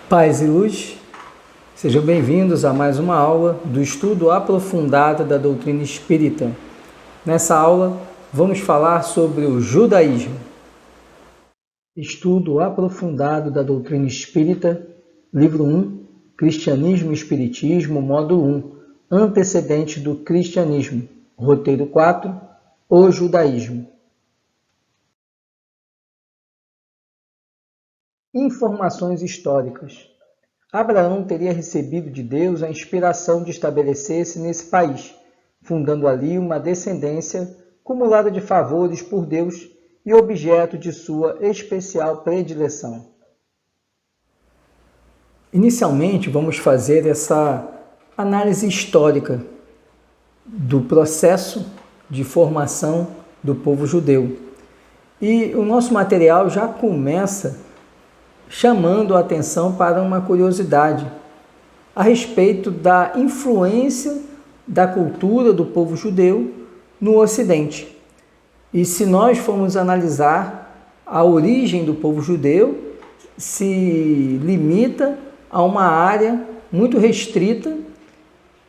Paz e luz, sejam bem-vindos a mais uma aula do estudo aprofundado da doutrina espírita. Nessa aula, vamos falar sobre o judaísmo. Estudo aprofundado da doutrina espírita, livro 1, Cristianismo e Espiritismo, módulo 1, antecedentes do cristianismo, roteiro 4, o judaísmo. Informações históricas. Abraão teria recebido de Deus a inspiração de estabelecer-se nesse país, fundando ali uma descendência cumulada de favores por Deus e objeto de sua especial predileção. Inicialmente, vamos fazer essa análise histórica do processo de formação do povo judeu. E o nosso material já começa chamando a atenção para uma curiosidade a respeito da influência da cultura do povo judeu no Ocidente. E se nós formos analisar a origem do povo judeu, se limita a uma área muito restrita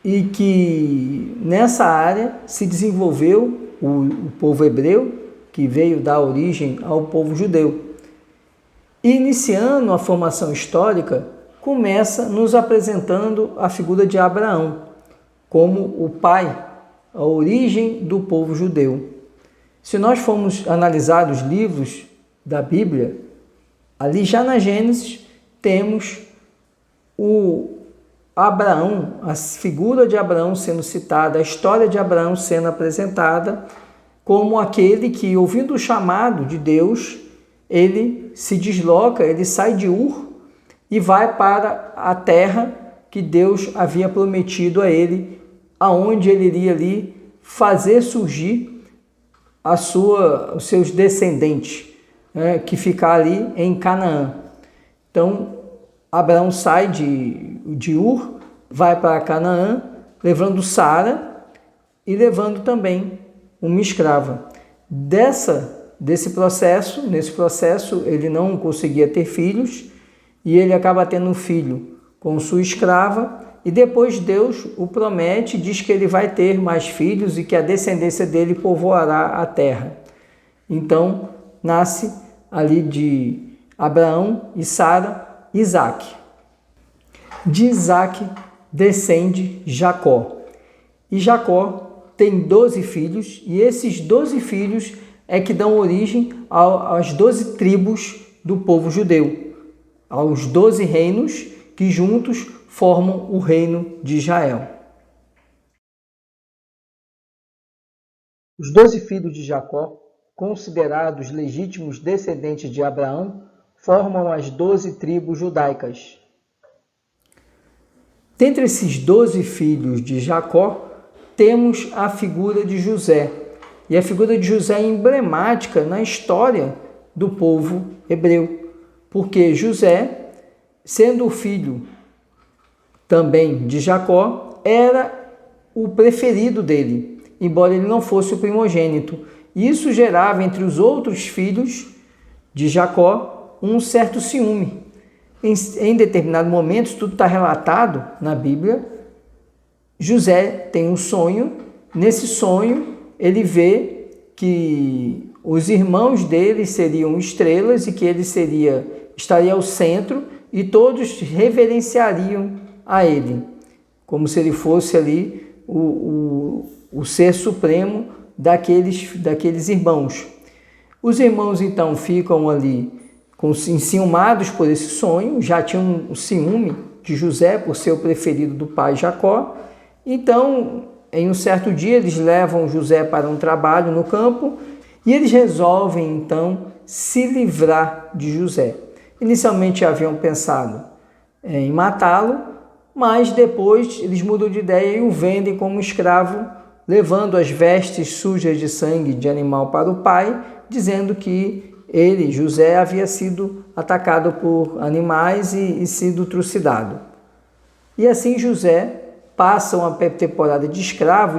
e que nessa área se desenvolveu o povo hebreu, que veio dar origem ao povo judeu. Iniciando a formação histórica, começa nos apresentando a figura de Abraão como o pai, a origem do povo judeu. Se nós formos analisar os livros da Bíblia, ali já na Gênesis temos o Abraão, a figura de Abraão sendo citada, a história de Abraão sendo apresentada como aquele que, ouvindo o chamado de Deus, ele se desloca, ele sai de Ur e vai para a terra que Deus havia prometido a ele, aonde ele iria ali fazer surgir os seus descendentes, que ficar ali em Canaã. Então, Abraão sai de Ur, vai para Canaã, levando Sara e levando também uma escrava. Nesse processo ele não conseguia ter filhos e ele acaba tendo um filho com sua escrava e depois Deus o promete, diz que ele vai ter mais filhos e que a descendência dele povoará a terra. Então nasce ali de Abraão e Sara, Isaac. De Isaac descende Jacó. E Jacó tem 12 filhos e esses 12 filhos é que dão origem às 12 tribos do povo judeu, aos 12 reinos que juntos formam o reino de Israel. Os 12 filhos de Jacó, considerados legítimos descendentes de Abraão, formam as 12 tribos judaicas. Dentre esses 12 filhos de Jacó, temos a figura de José. E a figura de José é emblemática na história do povo hebreu, porque José, sendo o filho também de Jacó, era o preferido dele, embora ele não fosse o primogênito. Isso gerava entre os outros filhos de Jacó um certo ciúme. Em determinado momento, isso tudo está relatado na Bíblia, José tem um sonho. Nesse sonho, ele vê que os irmãos dele seriam estrelas e que ele estaria ao centro e todos reverenciariam a ele, como se ele fosse ali o ser supremo daqueles irmãos. Os irmãos então ficam ali enciumados por esse sonho, já tinham um ciúme de José por ser o preferido do pai Jacó. Então, em um certo dia, eles levam José para um trabalho no campo e eles resolvem, então, se livrar de José. Inicialmente haviam pensado em matá-lo, mas depois eles mudam de ideia e o vendem como escravo, levando as vestes sujas de sangue de animal para o pai, dizendo que ele, José, havia sido atacado por animais e sido trucidado. E assim José passa uma temporada de escravo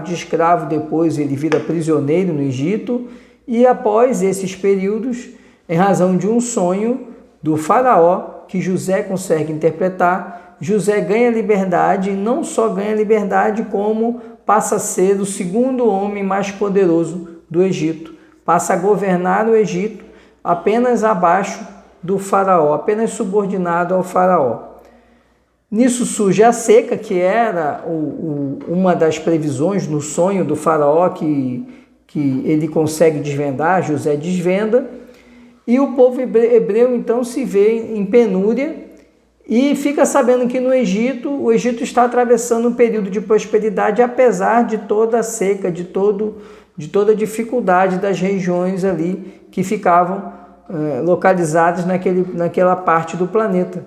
depois ele vira prisioneiro no Egito, e após esses períodos, em razão de um sonho do faraó, que José consegue interpretar, José ganha liberdade, e não só ganha liberdade, como passa a ser o segundo homem mais poderoso do Egito. Passa a governar o Egito apenas abaixo do faraó, apenas subordinado ao faraó. Nisso surge a seca, que era uma das previsões no sonho do faraó que ele consegue desvendar, José desvenda, e o povo hebreu então se vê em penúria e fica sabendo que no Egito, o Egito está atravessando um período de prosperidade, apesar de toda a seca, de toda a dificuldade das regiões ali que ficavam localizadas naquela parte do planeta.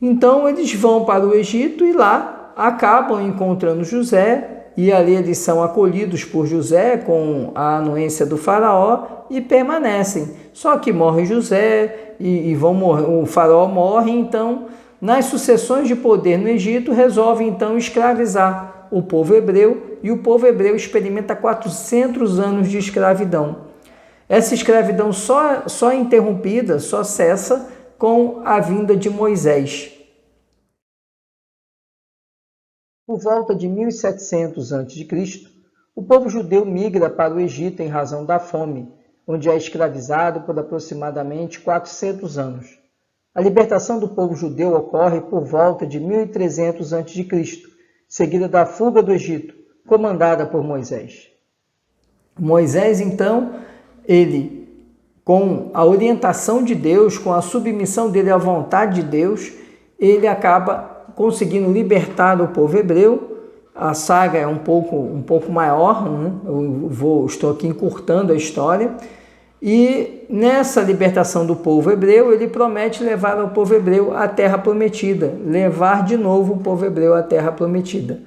Então eles vão para o Egito e lá acabam encontrando José, e ali eles são acolhidos por José com a anuência do faraó e permanecem. Só que morre José e vão morrer, o faraó morre, então nas sucessões de poder no Egito resolve então escravizar o povo hebreu, e o povo hebreu experimenta 400 anos de escravidão. Essa escravidão só é interrompida, só cessa com a vinda de Moisés. Por volta de 1700 a.C., o povo judeu migra para o Egito em razão da fome, onde é escravizado por aproximadamente 400 anos. A libertação do povo judeu ocorre por volta de 1300 a.C., seguida da fuga do Egito, comandada por Moisés. Moisés, então, ele, com a orientação de Deus, com a submissão dele à vontade de Deus, ele acaba conseguindo libertar o povo hebreu. A saga é um pouco maior, né? Estou aqui encurtando a história. E nessa libertação do povo hebreu, ele promete levar o povo hebreu à terra prometida, levar de novo o povo hebreu à terra prometida.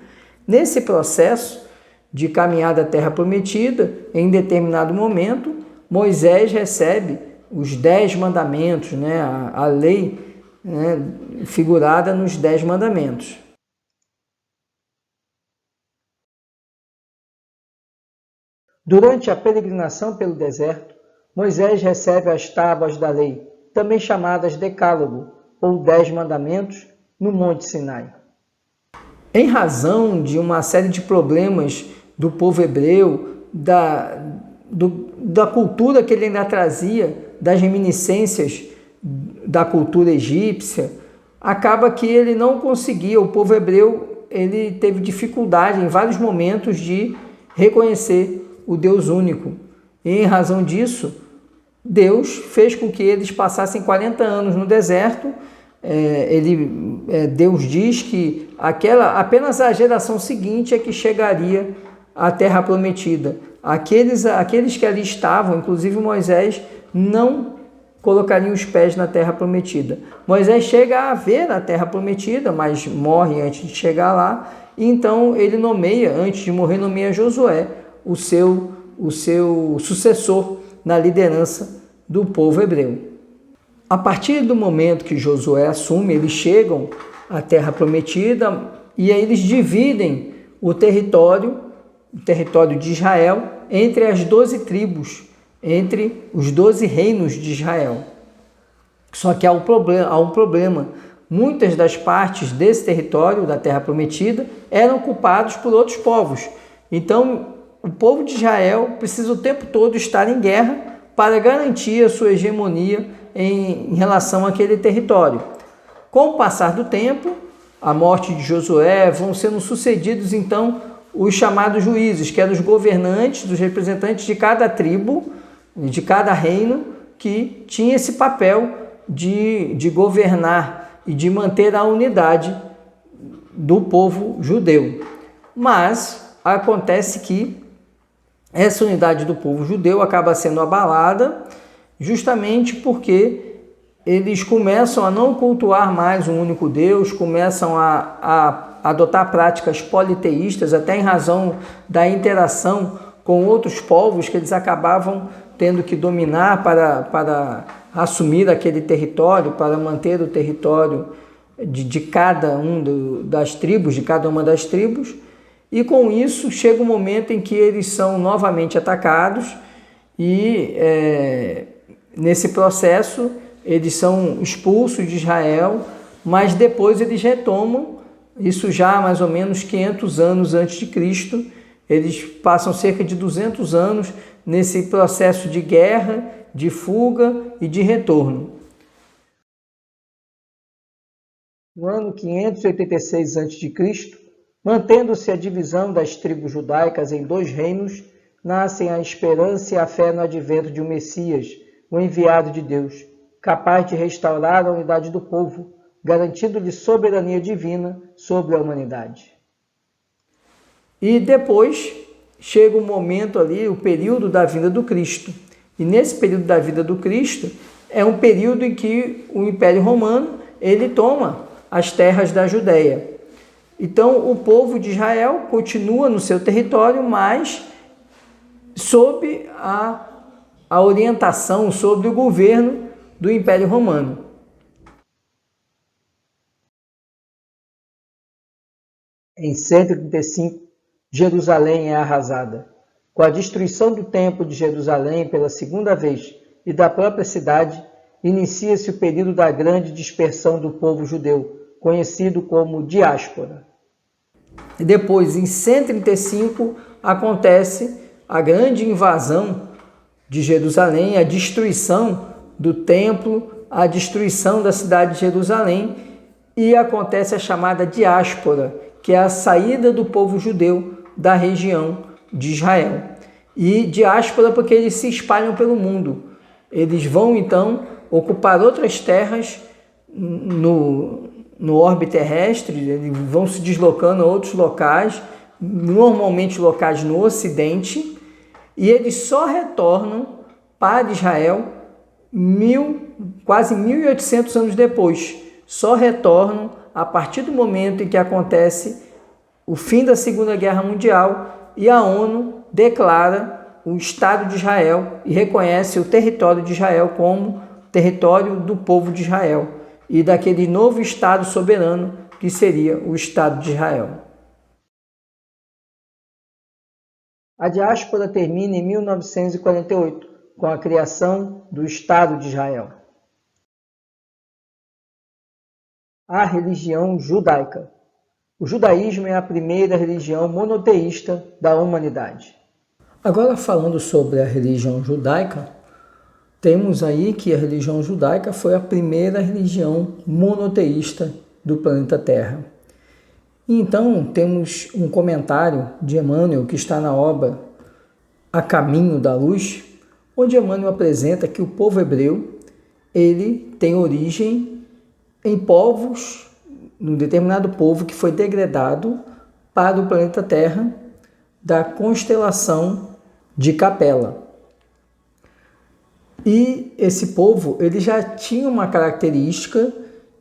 Nesse processo de caminhada à terra prometida, em determinado momento, Moisés recebe os 10 mandamentos, né? A lei, né? Figurada nos 10 mandamentos. Durante a peregrinação pelo deserto, Moisés recebe as tábuas da lei, também chamadas Decálogo, ou 10 mandamentos, no Monte Sinai. Em razão de uma série de problemas do povo hebreu, da cultura que ele ainda trazia, das reminiscências da cultura egípcia, acaba que ele não conseguia, o povo hebreu, ele teve dificuldade em vários momentos de reconhecer o Deus único. E em razão disso, Deus fez com que eles passassem 40 anos no deserto. Deus diz que apenas a geração seguinte é que chegaria à terra prometida. Aqueles que ali estavam, inclusive Moisés, não colocariam os pés na terra prometida. Moisés chega a ver a terra prometida, mas morre antes de chegar lá. E então ele nomeia, antes de morrer, nomeia Josué, o seu sucessor na liderança do povo hebreu. A partir do momento que Josué assume, eles chegam à terra prometida e aí eles dividem o território de Israel entre as 12 tribos, entre os 12 reinos de Israel. Só que há um problema. Muitas das partes desse território, da terra prometida, eram ocupados por outros povos. Então, o povo de Israel precisa o tempo todo estar em guerra para garantir a sua hegemonia em relação àquele território. Com o passar do tempo, a morte de Josué, vão sendo sucedidos então os chamados juízes, que eram os governantes, os representantes de cada tribo, de cada reino, que tinha esse papel de governar e de manter a unidade do povo judeu. Mas acontece que essa unidade do povo judeu acaba sendo abalada justamente porque eles começam a não cultuar mais um único Deus, começam a adotar práticas politeístas, até em razão da interação com outros povos que eles acabavam tendo que dominar para assumir aquele território, para manter o território de cada das tribos, de cada uma das tribos. E com isso chega um momento em que eles são novamente atacados e nesse processo eles são expulsos de Israel, mas depois eles retomam, isso já mais ou menos 500 anos antes de Cristo, eles passam cerca de 200 anos nesse processo de guerra, de fuga e de retorno. No ano 586 a.C., mantendo-se a divisão das tribos judaicas em 2 reinos, nascem a esperança e a fé no advento de um Messias, o enviado de Deus, capaz de restaurar a unidade do povo, garantindo-lhe soberania divina sobre a humanidade. E depois chega o momento ali, o período da vinda do Cristo. E nesse período da vida do Cristo é um período em que o Império Romano ele toma as terras da Judéia. Então o povo de Israel continua no seu território, mas sob a orientação, sob o governo do Império Romano. Em 135, Jerusalém é arrasada. Com a destruição do Templo de Jerusalém pela segunda vez e da própria cidade, inicia-se o período da grande dispersão do povo judeu, conhecido como diáspora. E depois, em 135, acontece a grande invasão de Jerusalém, a destruição do templo, a destruição da cidade de Jerusalém, e acontece a chamada diáspora, que é a saída do povo judeu da região de Israel. E diáspora porque eles se espalham pelo mundo. Eles vão, então, ocupar outras terras no orbe terrestre, eles vão se deslocando a outros locais, normalmente locais no Ocidente, e eles só retornam para Israel quase 1.800 anos depois. Só retornam a partir do momento em que acontece o fim da Segunda Guerra Mundial e a ONU declara o Estado de Israel e reconhece o território de Israel como território do povo de Israel e daquele novo Estado soberano que seria o Estado de Israel. A diáspora termina em 1948, com a criação do Estado de Israel. A religião judaica. O judaísmo é a primeira religião monoteísta da humanidade. Agora, falando sobre a religião judaica, temos aí que a religião judaica foi a primeira religião monoteísta do planeta Terra. Então, temos um comentário de Emmanuel, que está na obra A Caminho da Luz, onde Emmanuel apresenta que o povo hebreu ele tem origem em povos, num determinado povo que foi degradado para o planeta Terra da constelação de Capela. E esse povo ele já tinha uma característica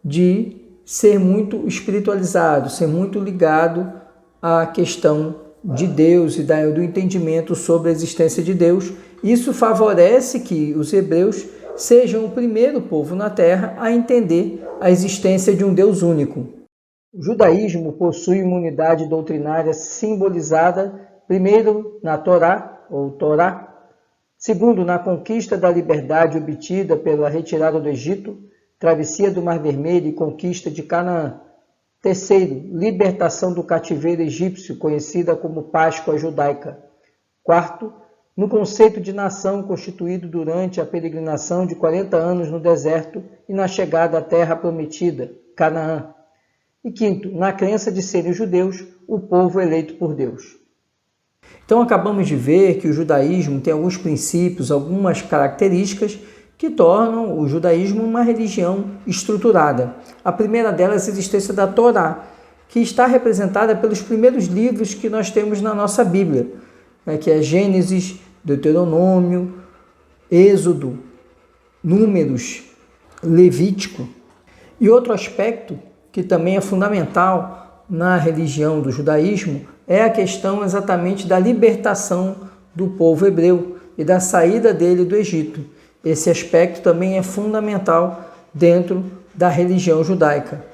de ser muito espiritualizado, ser muito ligado à questão de Deus e do entendimento sobre a existência de Deus. Isso favorece que os hebreus sejam o primeiro povo na Terra a entender a existência de um Deus único. O judaísmo possui uma unidade doutrinária simbolizada, primeiro, na Torá, ou Torá, segundo, na conquista da liberdade obtida pela retirada do Egito, travessia do Mar Vermelho e conquista de Canaã. Terceiro, libertação do cativeiro egípcio, conhecida como Páscoa judaica. Quarto, no conceito de nação constituído durante a peregrinação de 40 anos no deserto e na chegada à terra prometida, Canaã. E quinto, na crença de serem judeus, o povo eleito por Deus. Então acabamos de ver que o judaísmo tem alguns princípios, algumas características que tornam o judaísmo uma religião estruturada. A primeira delas é a existência da Torá, que está representada pelos primeiros livros que nós temos na nossa Bíblia, que é Gênesis, Deuteronômio, Êxodo, Números, Levítico. E outro aspecto que também é fundamental na religião do judaísmo é a questão exatamente da libertação do povo hebreu e da saída dele do Egito. Esse aspecto também é fundamental dentro da religião judaica.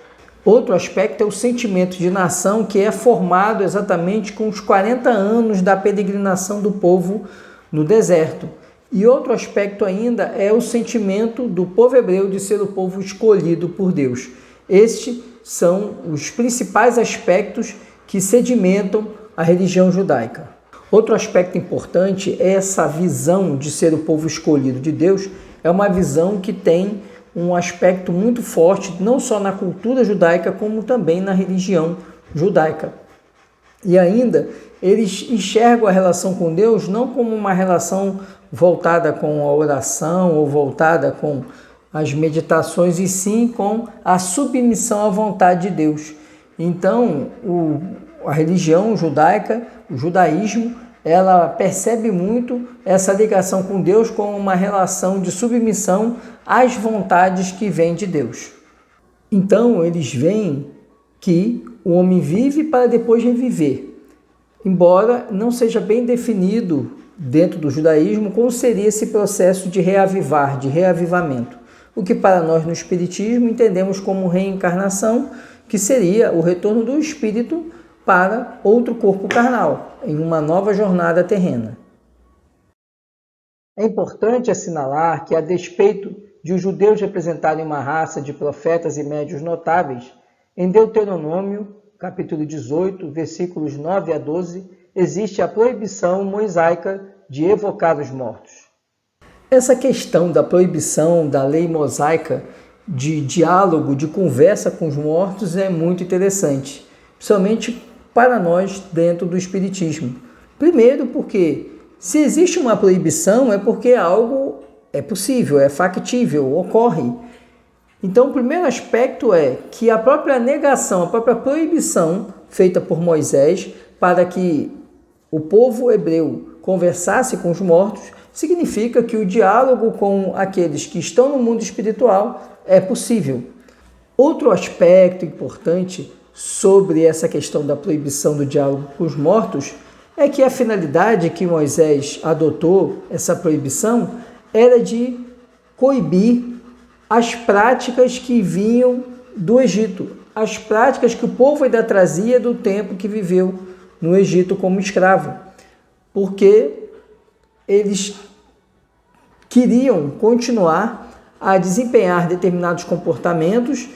Outro aspecto é o sentimento de nação, que é formado exatamente com os 40 anos da peregrinação do povo no deserto. E outro aspecto ainda é o sentimento do povo hebreu de ser o povo escolhido por Deus. Estes são os principais aspectos que sedimentam a religião judaica. Outro aspecto importante é essa visão de ser o povo escolhido de Deus. É uma visão que tem um aspecto muito forte, não só na cultura judaica, como também na religião judaica. E ainda, eles enxergam a relação com Deus não como uma relação voltada com a oração ou voltada com as meditações, e sim com a submissão à vontade de Deus. Então, a religião judaica, o judaísmo, ela percebe muito essa ligação com Deus como uma relação de submissão às vontades que vêm de Deus. Então, eles veem que o homem vive para depois reviver, embora não seja bem definido dentro do judaísmo como seria esse processo de reavivar, de reavivamento. O que para nós no Espiritismo entendemos como reencarnação, que seria o retorno do espírito para outro corpo carnal, em uma nova jornada terrena. É importante assinalar que, a despeito de os judeus representarem uma raça de profetas e médios notáveis, em Deuteronômio, capítulo 18, versículos 9 a 12, existe a proibição mosaica de evocar os mortos. Essa questão da proibição da lei mosaica de diálogo, de conversa com os mortos é muito interessante, principalmente para nós dentro do Espiritismo. Primeiro porque se existe uma proibição é porque algo é possível, é factível, ocorre. Então o primeiro aspecto é que a própria negação, a própria proibição feita por Moisés para que o povo hebreu conversasse com os mortos, significa que o diálogo com aqueles que estão no mundo espiritual é possível. Outro aspecto importante sobre essa questão da proibição do diálogo com os mortos é que a finalidade que Moisés adotou, essa proibição, era de coibir as práticas que vinham do Egito, as práticas que o povo ainda trazia do tempo que viveu no Egito como escravo, porque eles queriam continuar a desempenhar determinados comportamentos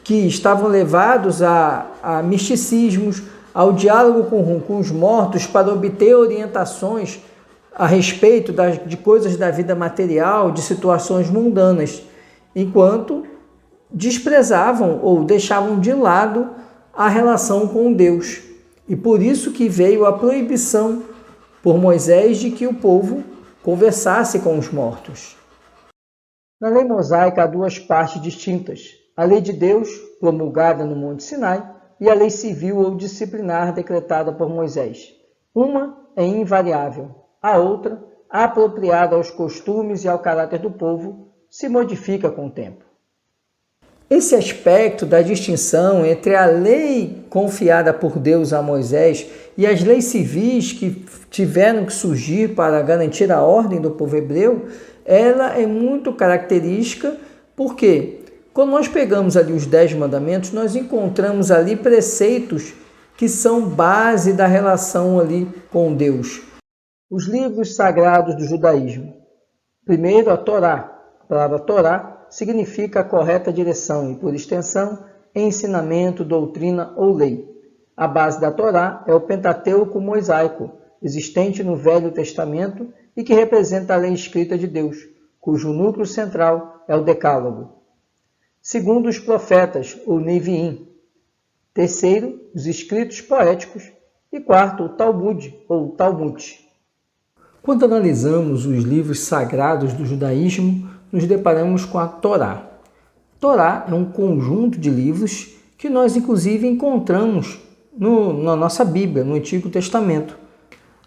que estavam levados a misticismos, ao diálogo com os mortos para obter orientações a respeito de coisas da vida material, de situações mundanas, enquanto desprezavam ou deixavam de lado a relação com Deus. E por isso que veio a proibição por Moisés de que o povo conversasse com os mortos. Na lei mosaica há duas partes distintas: a lei de Deus, promulgada no Monte Sinai, e a lei civil ou disciplinar decretada por Moisés. Uma é invariável, a outra, apropriada aos costumes e ao caráter do povo, se modifica com o tempo. Esse aspecto da distinção entre a lei confiada por Deus a Moisés e as leis civis que tiveram que surgir para garantir a ordem do povo hebreu, ela é muito característica, porque quando nós pegamos ali os 10 mandamentos, nós encontramos ali preceitos que são base da relação ali com Deus. Os livros sagrados do judaísmo. Primeiro, a Torá. A palavra Torá significa a correta direção e, por extensão, ensinamento, doutrina ou lei. A base da Torá é o Pentateuco mosaico, existente no Velho Testamento e que representa a lei escrita de Deus, cujo núcleo central é o Decálogo. Segundo, os profetas, ou Neviim. Terceiro, os escritos poéticos. E quarto, o Talmud, ou Talmud. Quando analisamos os livros sagrados do judaísmo, nos deparamos com a Torá. Torá é um conjunto de livros que nós, inclusive, encontramos na nossa Bíblia, no Antigo Testamento.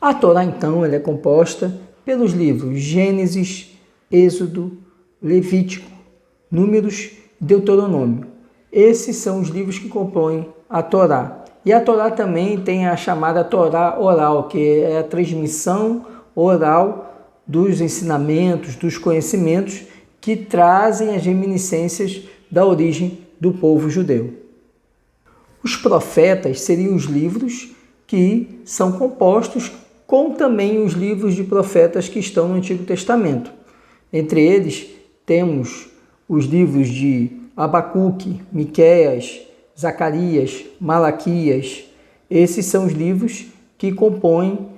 A Torá, então, ela é composta pelos livros Gênesis, Êxodo, Levítico, Números, Deuteronômio. Esses são os livros que compõem a Torá. E a Torá também tem a chamada Torá oral, que é a transmissão oral dos ensinamentos, dos conhecimentos que trazem as reminiscências da origem do povo judeu. Os profetas seriam os livros que são compostos como também os livros de profetas que estão no Antigo Testamento. Entre eles, temos os livros de Abacuque, Miqueias, Zacarias, Malaquias. Esses são os livros que compõem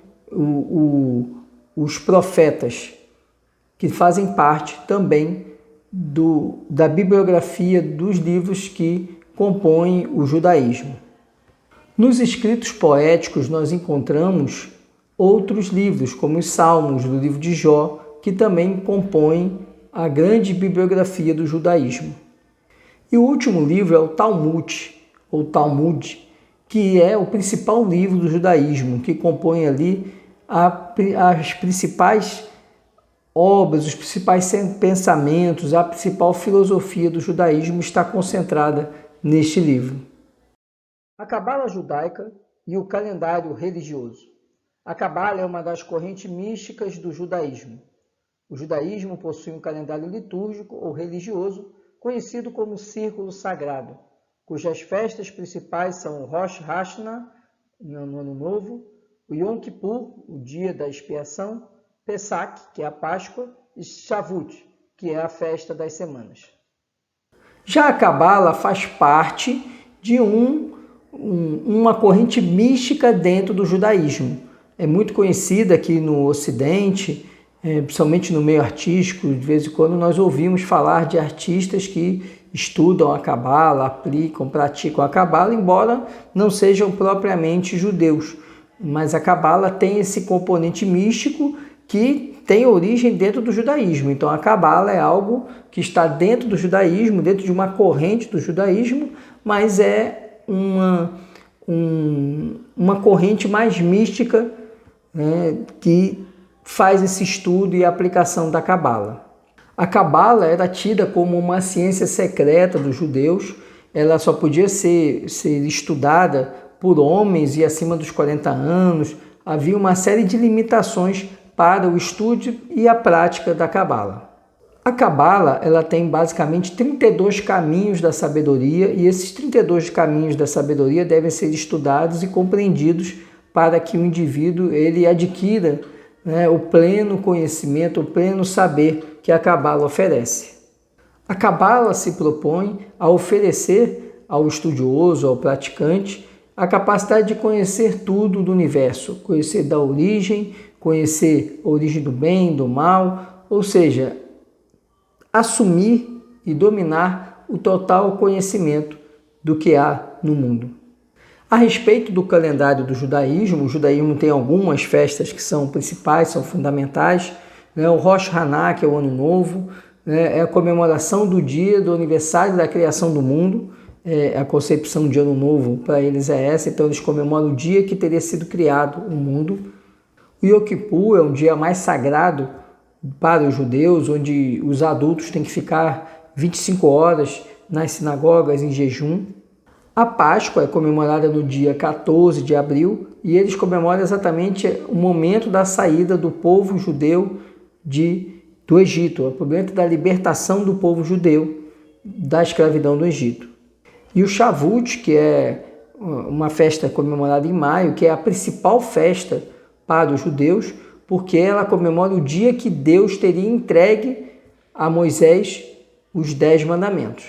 os profetas, que fazem parte também da bibliografia dos livros que compõem o judaísmo. Nos escritos poéticos nós encontramos outros livros, como os Salmos, do livro de Jó, que também compõem a grande bibliografia do judaísmo. E o último livro é o Talmud, ou Talmud, que é o principal livro do judaísmo, que compõe ali as principais obras, os principais pensamentos, a principal filosofia do judaísmo está concentrada neste livro. A Cabala judaica e o calendário religioso. A Cabala é uma das correntes místicas do judaísmo. O judaísmo possui um calendário litúrgico ou religioso conhecido como Círculo Sagrado, cujas festas principais são o Rosh Hashanah, no Ano Novo, o Yom Kippur, o Dia da Expiação, Pesach, que é a Páscoa, e Shavuot, que é a Festa das Semanas. Já a Cabala faz parte de uma corrente mística dentro do judaísmo. É muito conhecida aqui no Ocidente, principalmente no meio artístico. De vez em quando nós ouvimos falar de artistas que estudam a Cabala, aplicam, praticam a Cabala, embora não sejam propriamente judeus. Mas a Cabala tem esse componente místico que tem origem dentro do judaísmo. Então a Cabala é algo que está dentro do judaísmo, dentro de uma corrente do judaísmo, mas é uma corrente mais mística, né, que faz esse estudo e aplicação da Cabala. A Cabala era tida como uma ciência secreta dos judeus. Ela só podia ser estudada por homens e acima dos 40 anos. Havia uma série de limitações para o estudo e a prática da Cabala. A Cabala ela tem basicamente 32 caminhos da sabedoria, e esses 32 caminhos da sabedoria devem ser estudados e compreendidos para que o indivíduo ele adquira, né, o pleno conhecimento, o pleno saber que a Cabala oferece. A Cabala se propõe a oferecer ao estudioso, ao praticante, a capacidade de conhecer tudo do universo, conhecer da origem, conhecer a origem do bem, do mal, ou seja, assumir e dominar o total conhecimento do que há no mundo. A respeito do calendário do judaísmo, o judaísmo tem algumas festas que são principais, são fundamentais, né? O Rosh Hashanah, que é o Ano Novo, né? É a comemoração do dia do aniversário da criação do mundo. A concepção de Ano Novo para eles é essa, então eles comemoram o dia que teria sido criado o mundo. O Yom Kippur é um dia mais sagrado para os judeus, onde os adultos têm que ficar 25 horas nas sinagogas em jejum. A Páscoa é comemorada no dia 14 de abril e eles comemoram exatamente o momento da saída do povo judeu do Egito, o momento da libertação do povo judeu da escravidão do Egito. E o Shavuot, que é uma festa comemorada em maio, que é a principal festa para os judeus, porque ela comemora o dia que Deus teria entregue a Moisés os 10 mandamentos.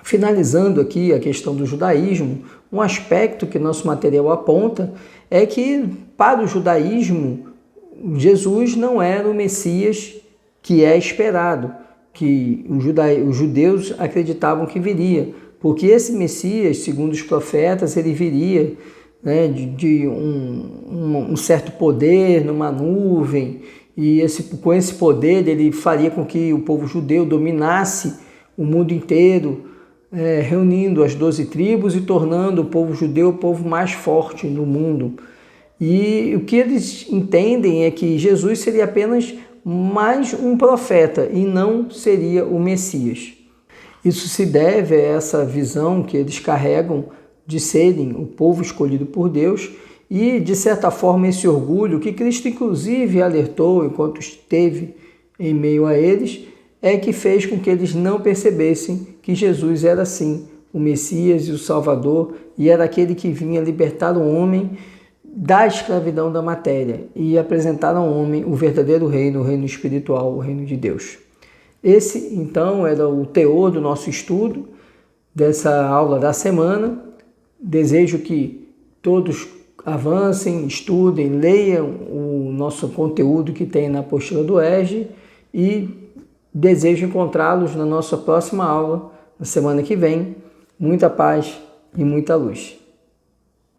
Finalizando aqui a questão do judaísmo, um aspecto que nosso material aponta é que para o judaísmo, Jesus não era o Messias que é esperado, que os judeus acreditavam que viria, porque esse Messias, segundo os profetas, ele viria, né, de um certo poder numa nuvem, e com esse poder ele faria com que o povo judeu dominasse o mundo inteiro, reunindo as 12 tribos e tornando o povo judeu o povo mais forte no mundo. E o que eles entendem é que Jesus seria apenas mais um profeta e não seria o Messias. Isso se deve a essa visão que eles carregam de serem o povo escolhido por Deus e, de certa forma, esse orgulho que Cristo, inclusive, alertou enquanto esteve em meio a eles, é que fez com que eles não percebessem que Jesus era, sim, o Messias e o Salvador, e era aquele que vinha libertar o homem da escravidão da matéria e apresentar ao homem o verdadeiro reino, o reino espiritual, o reino de Deus. Esse, então, era o teor do nosso estudo, dessa aula da semana. Desejo que todos avancem, estudem, leiam o nosso conteúdo que tem na apostila do ERJ e desejo encontrá-los na nossa próxima aula, na semana que vem. Muita paz e muita luz.